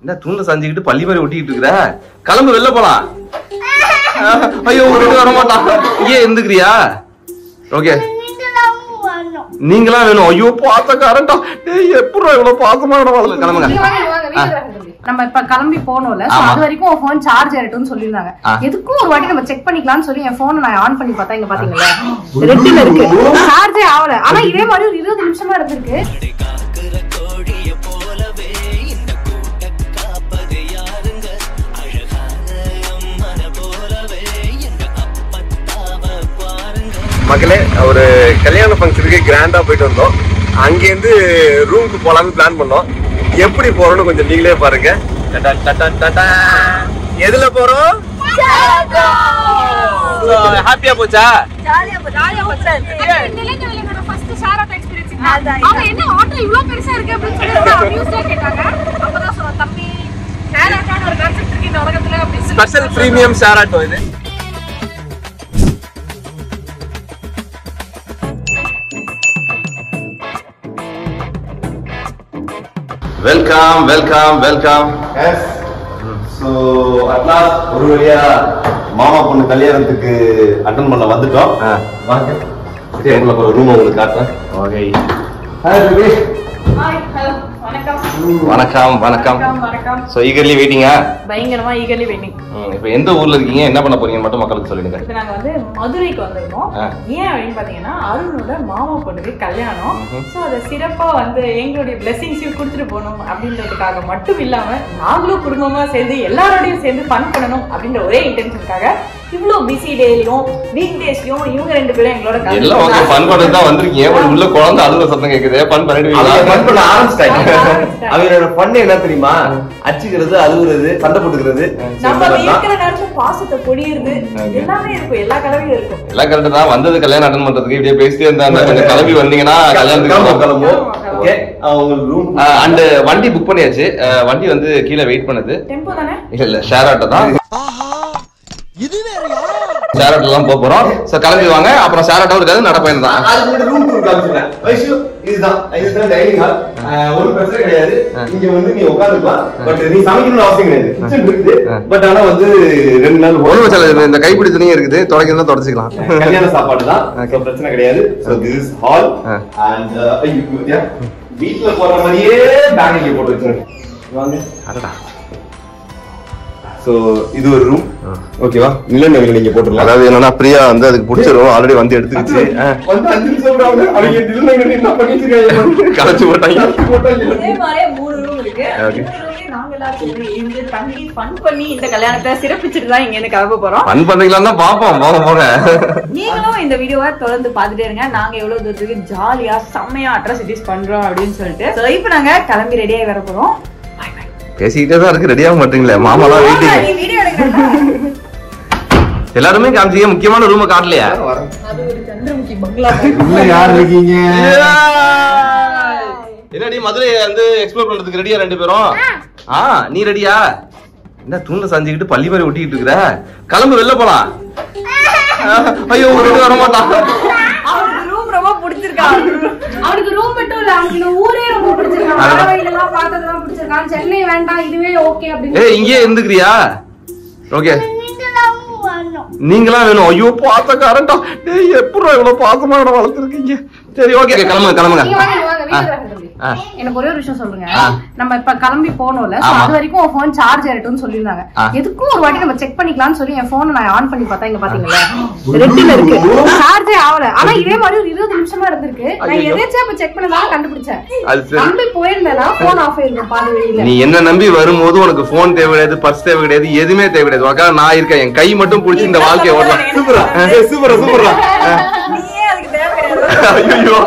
என்ன தூண்ல சாஞ்சிக்கிட்டு பள்ளி மாதிரி ஒட்டிக்கிட்டு இருக்கிற? கிளம்பு, வெளில போலாம். ஐயோ விட்டு வர மாட்டான். ஏன் எந்துக்கிறியா? ஓகே நீங்களா வேணும். ஐயோ பாசக்காரன்டா. டேய் எப்பறா இவ்வளவு பாசமா வளர்ந்து கிளம்புங்க. நம்ம இப்ப கிளம்பி போனோம்ல, சோ அது வரைக்கும் உன் போன் சார்ஜ் ஆயிட்டுன்னு சொல்லிருந்தாங்க. எதுக்கும் ஒரு வாட்டி நம்ம செக் பண்ணிக்கலாம்னு சொல்லி என் போனை நான் ஆன் பண்ணி பார்த்தா இங்க பாத்தீங்களா ரெட்டில இருக்கு, சார்ஜே ஆகல. ஆனா இதே மாதிரி ஒரு 20 நிமிஷமா இருந்திருக்கு. மக்களே, ஒரு கல்யாண ஃபங்க்ஷனுக்கு கிராண்டா போயிட்டு வந்தோம். அங்கேருந்து ரூமுக்கு போலான்னு பிளான் பண்ணோம். எப்படி போறோம்னு கொஞ்சம் நீங்களே பாருங்க. எதுல போறோம்? ஹாப்பியா போச்சா? ஸ்பெஷல் பிரீமியம் ஷேர் ஆட்டோ இது. Welcome welcome welcome. So at last ஒரு வழியா மாமா பொண்ணு கல்யாணத்துக்கு அட்டன் பண்ண வந்துட்டோம். வாங்க ஒரு ரூம் உங்களுக்கு காட்டுறேன். ஓகே. வணக்கம் வணக்கம். சோ ஈகர்லி வெயிட்டிங்கா? பயங்கரமா ஈகர்லி வெயிட்டிங். இப்போ எந்த ஊர்ல இருக்கீங்க, என்ன பண்ண போறீங்க மட்டும் மக்களுக்கு சொல்லிடுங்க. இப்போ நாங்க வந்து மதுரைக்கு வந்திருக்கோம். ஏன் அப்படின்னு பாத்தீங்கன்னா அருணோட மாமா பொண்ணுக்கு கல்யாணம். சோ அத சிறப்பா வந்து எங்களுடைய பிளெஸிங்ஸையும் கொடுத்துட்டு போகணும் அப்படின்றதுக்காக மட்டும் இல்லாம நாங்களும் குடும்பமா சேர்ந்து எல்லாரோடையும் சேர்ந்து ஃபன் பண்ணணும் அப்படின்ற ஒரே இன்டென்ஷனுக்காக இவ்வளவு பிஸி டேலயும் வீக் டேஸ்லயும் இவங்க ரெண்டு பேரும் எங்களோட எல்லாம் ஓகே ஃபன் பண்ணது தான் வந்திருக்கீங்க. உள்ள குழந்தை அழுவ சத்தம் கேக்குது. ஃபன் பண்ணிடுவீங்களா? ஃபன் பண்ண ஆரம்பிச்சிட்டாங்க. அவங்களோட ஃபன் என்ன தெரியுமா? அடிச்சுக்கிறது, அழுவுறது, சண்டை போட்டுக்கிறது. நம்ம இருக்கிற நேரத்துல பாசத்தை பொழியிறது எல்லாமே இருக்கும். எல்லா கலவையும் இருக்கும். எல்லாம் கரெக்ட் தான். வந்தது கல்யாணம் அட்டன் பண்றதுக்கு இப்படியே பேசிட்டே இருந்தாங்க. கொஞ்சம் கிளம்பி வந்தீங்கன்னா கல்யாணத்துக்கு கிளம்புவோம். ஓகே. அவங்க ரூம் அண்ட் வண்டி புக் பண்ணியாச்சு. வண்டி வந்து கீழே வெயிட் பண்ணுது. டெம்போ தானே? இல்ல ஷேர் ஆட்டோ தான். இது வேறயா? ஷேர் ஆட்டோல தான் போக போறோம். சோ கிளம்பி வாங்க. அப்புறம் ஷேர் ஆட்டோ இருக்காது, நடப்பயணம் தான். அதுக்கு முன்னாடி ரூம் டூர் காமிச்சேன். வைஷு இதுதான் டைனிங் ஹால். ஒரு பிரச்சனை கிடையாது. இங்க வந்து நீ உட்கார்ந்துக்கலாம். பட் நீ சமைக்கணும்னு அவசியம் கிடையாது. கிச்சன் இருக்குது. பட் ஆனா வந்து 2 நாள் ஒண்ணு வச்சால இந்த கைப்பிடி துணியும் இருக்குது. துடைக்கிறதா துடைச்சிக்கலாம். கல்யாண சாப்பாடு தான். சோ பிரச்சனை கிடையாது. So this is hall and வீட்ல போற மாதிரியே பேக் இங்க போட்டு வச்சிருக்கேன். வாங்க. அடடா. சோ இது ஒரு ரூம். ஓகேவா? நிலநடுவில் நீங்க போட்டுறலாம். அதாவது என்னன்னா பிரியா வந்து அதுக்கு பிடிச்சிரும். ஆல்ரெடி வந்து எடுத்துக்கிச்சு. வந்து 5 நிமிஷம் விடாம அவங்க நிலநடுவில் என்ன பண்ணிட்டு இருக்காங்க? கலச்சு போட்டாங்க. இதே மாதிரியே 3 ரூம் இருக்கு. நாங்க எல்லாரும் இருந்து தங்கி ஃபன் பண்ணி இந்த கல்யாணத்தை சிறப்பிச்சிட்டு தான் இங்க இருந்து கிளம்ப போறோம். ஃபன் பண்றீங்களான்னா பாப்போம். போக போக நீங்களும் இந்த வீடியோவை தொடர்ந்து பாத்துட்டே இருங்க. நாங்க எவ்வளவு தூரத்துக்கு ஜாலியா செம்மையா அட்ராசிட்டிஸ் பண்றோம் அப்படின்னு சொல்லிட்டு. சோ இப்போ நாங்க கிளம்பி ரெடியாகி வர போறோம். பேசிக்கிட்டே தான் இருக்கு. ரெடியாக மாட்டீங்களே? மாமாலாம் வெயிட்டிங். எல்லாருமே காமிச்சீங்க. முக்கியமான ரூமை காட்டலையா? அது ஒரு சந்திரமுகி பங்களா. உள்ள யார் இருக்கீங்க? என்னடி மதுரை வந்து எக்ஸ்ப்ளோர் பண்றதுக்கு ரெடியா 2 பேரும்? நீ ரெடியா? என்ன தூண்ல சாஞ்சிக்கிட்டு பள்ளி மாதிரி ஒட்டிக்கிட்டு இருக்கிற? கிளம்பு, வெளில போலாம். ஐயோ விட்டு வர மாட்டான். அவனுக்கு ரூம் ரொம்ப பிடிச்சிருக்கா. அவனுக்கு ரூம் மட்டும் இல்ல, அவனுக்கு ஊரே ரொம்ப பிடிச்சிருக்கா. மதுரையிலாம் பார்த்ததெல்லாம் பிடிச்சிருக்கா. சென்னை வேண்டாம், இதுவே ஓகே அப்படின்னு. ஏய் இங்கே இருந்துக்கிறியா? ஓகே. நீங்களா வேணும். ஐயோ பாசக்காரன்டா. டேய் எப்பறா இவ்வளவு பாசமா வளர்த்துருக்கீங்க. சரி ஓகே கிளம்புங்க கிளம்புங்க. எனக்கு ஒரே ஒரு விஷயம் சொல்லுங்க. நம்ம இப்ப கிளம்பி போனோம்ல, அது வரைக்கும் உன் போன் சார்ஜ் ஆயிட்டுன்னு சொல்லிருந்தாங்க. எதுக்கும் ஒரு வாட்டி நம்ம செக் பண்ணிக்கலாம்னு சொல்லி என் போனை நான் ஆன் பண்ணி பார்த்தா இங்க பாத்தீங்களா ரெட்டில இருக்கு, சார்ஜே ஆகல. ஆனா இதே மாதிரி ஒரு 20 நிமிஷமா இருந்திருக்கு. நான் எதாச்சும் அப்ப செக் பண்ணதால கண்டுபிடிச்சேன். நம்பி போயிருந்தேனா போன் ஆஃப் ஆயிருக்கும் பாதி வழியில. நீ என்ன நம்பி வரும்போது உனக்கு போன் தேவை கிடையாது, பர்ஸ் தேவை கிடையாது, எதுவுமே தேவை கிடையாது. உனக்கா நான் இருக்கேன். என் கை மட்டும் பிடிச்சி இந்த வாழ்க்கையை ஓடலாம். சூப்பரா சூப்பரா சூப்பரா. நீயே அதுக்கு தேவை கிடையாது. ஐயோ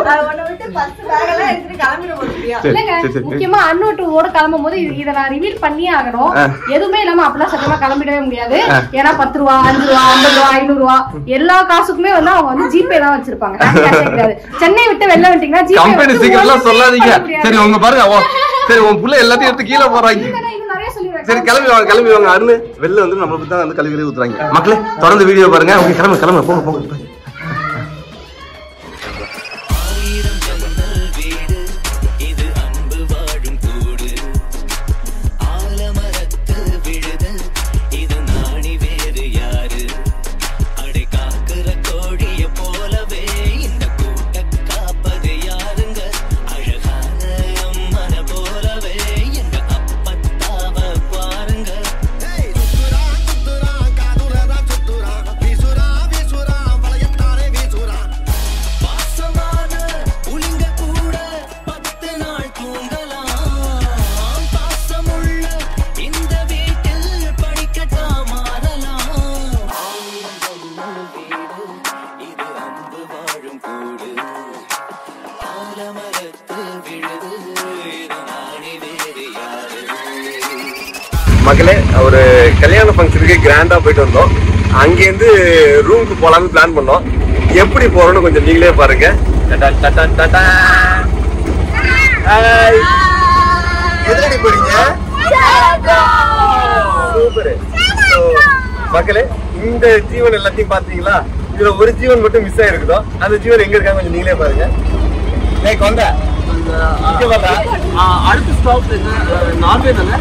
முக்கியமா அன்னோட்டோட கிளம்பும் போது இதை நான் ரிவீல் பண்ணியே ஆகணும். எதுவுமே இல்லாம அப்பெல்லாம் சட்டமா கிளம்பிடவே முடியாது. ஏன்னா 10 ரூபா 5 ரூபா 50 ரூபா 500 ரூபா எல்லா காசுக்குமே வந்து அவங்க வந்து ஜிபே தான் வச்சிருப்பாங்க. சென்னை விட்டு வெளில வந்துட்டீங்கன்னா கம்பெனி சீக்கிரம் சொல்லாதீங்க. சரி உங்க பாருங்க. சரி உன் புள்ள எல்லாத்தையும் எடுத்து கீழே போறாங்க. சரி கிளம்பி வாங்க கிளம்பி வாங்க. அருண் வெளில வந்து நம்மளை பத்தி தான் வந்து கழுவி ஊத்துறாங்க. மக்களே தொடர்ந்து வீடியோ பாருங்க. கிளம்பு கிளம்பு போங்க போங்க. மக்களே ஒரு கல்யாண ஃபங்க்ஷனுக்கு கிராண்டா போயிட்டு வந்தோம். அங்கேருந்து ரூமுக்கு போலாம்னு பிளான் பண்ணோம். எப்படி போறோம்னு கொஞ்சம் நீங்களே பாருங்க. எதுலடி போறீங்க? சூப்பர். மக்களே இந்த ஜீவன் எல்லாத்தையும் பாத்தீங்களா? இதுல ஒரு ஜீவன் மட்டும் மிஸ் ஆயிருக்குதோ. அந்த ஜீவன் எங்க இருக்காங்க கொஞ்சம் நீங்களே பாருங்க. கொண்ட அடுத்த ஸ்டாப் நார்வே தானே.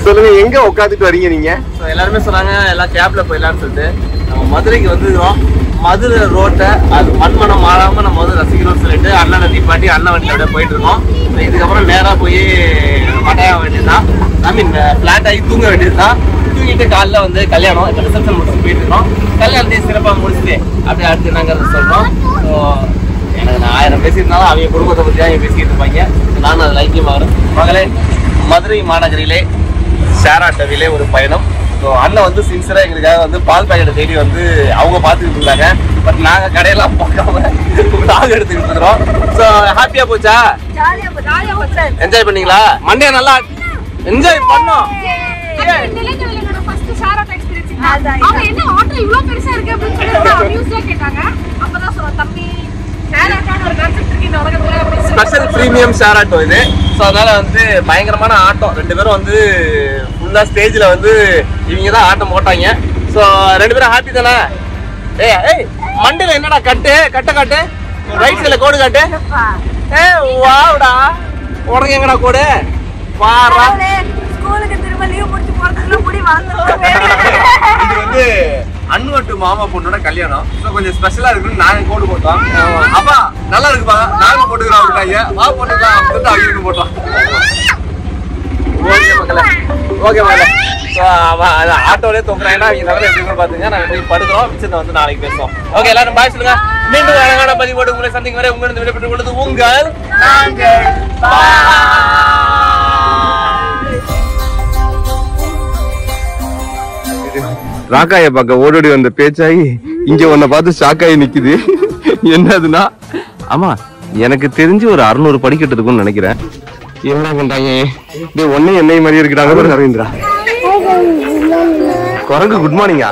சொல்லுங்க, எங்க உட்காந்துட்டு வரீங்க நீங்க? எல்லாருமே சொன்னாங்க எல்லாம் கேப்ல போயிடலாம்னு சொல்லிட்டு நம்ம மதுரைக்கு வந்துருக்கோம். மதுரை ரோட்டை அது மண்மனம் மாறாம நம்ம வந்து ரசிக்கணும்னு சொல்லிட்டு அண்ணனை நிப்பாட்டி அண்ணன் வண்டியில அப்படியே போயிட்டு இருக்கோம். இதுக்கப்புறம் நேரா போய் மட்டையாக வேண்டியதுதான், ஐ மீன் பிளாட் ஆகி தூங்க வேண்டியதுதான். தூங்கிட்டு காலைல வந்து கல்யாணம் இப்போ ரிசப்ஷன் முடிச்சு போயிட்டு இருக்கோம். கல்யாணத்தையும் சிறப்பாக முடிச்சுட்டு அப்படியே அடுத்து என்னங்கிறத சொல்றோம். ஸோ எனக்கு நான் 1000 பேசியிருந்தாலும் அவங்க குடும்பத்தை பற்றி தான் பேசிட்டு இருப்பாங்க. நானும் அது லைக்கியமாக வரும். மகளே, மதுரை மாநகரிலே ஷேர் ஆட்டோவிலே ஒரு பயணம். ஸோ அண்ணன் வந்து சின்சராக எங்களுக்காக வந்து பால் பாக்கெட்டை தேடி வந்து அவங்க பார்த்துக்கிட்டு இருந்தாங்க. பட் நாங்கள் கடையெல்லாம் பார்க்காம நாங்கள் எடுத்துக்கிட்டு இருக்கிறோம். ஸோ ஹாப்பியாக போச்சா? என்ஜாய் பண்ணீங்களா? மண்டே நல்லா என்ஜாய் பண்ணோம். ஸ்பெஷல் பிரீமியம் ஷேர் ஆட்டோ இது. ஸோ அதனால வந்து பயங்கரமான ஆட்டம். 2 பேரும் வந்து ஃபுல்லா ஸ்டேஜ்ல வந்து இவங்க தான் ஆட்டம் போட்டாங்க. ஸோ 2 பேரும் ஹாப்பி தானே? ஏய் மண்டையில என்னடா கட்டு காட்டு, ரைட் சைடுல கோடு காட்டு. வாவுடா, உனக்கு எங்கடா கோடு? வாரா ஸ்கூலுக்கு திரும்ப லீவ் முடிச்சு போறதுக்குள்ள முடி வாங்குறோம். இது வந்து அண்ணு மாமா பொண்ணோட கல்யாணம். ஸோ கொஞ்சம் ஸ்பெஷலா இருக்குன்னு நாங்க கோடு போட்டோம். அப்பா நல்லா இருக்குப்பா, நாங்க போட்டுக்கிறோம் அப்படின்னாங்க. வா போட்டுக்கலாம் அப்படின்னு அவங்க போட்டோம். ஓகே மக்களே, ஓகே மக்களே. ஸோ ஆட்டோலேயே தூக்குறாங்கன்னா அவங்க நல்லா எப்படி பாத்துங்க. நாங்க போய் படுக்கிறோம். மிச்சத்தை வந்து நாளைக்கு பேசுவோம். ஓகே, எல்லாரும் பாய் சொல்லுங்க. மீண்டும் அழகான பதிவோடு உங்களை சந்திக்கும் வரை உங்களிடம் விடைபெற்றுக் கொள்வது உங்கள் ராக்காய பார்க்க ஓடோடி வந்த பேச்சாயி இங்க உன்னை பார்த்து ஷாக்காயி நிக்குது. என்னதுன்னா, ஆமா எனக்கு தெரிஞ்சு ஒரு 600 படிக்கட்டு இருக்கும்னு நினைக்கிறேன். என்ன பண்றாங்க? ஒன்னே என்னை மாதிரி இருக்கிறாங்க. அரவிந்திரா குரங்கு குட் மார்னிங்கா.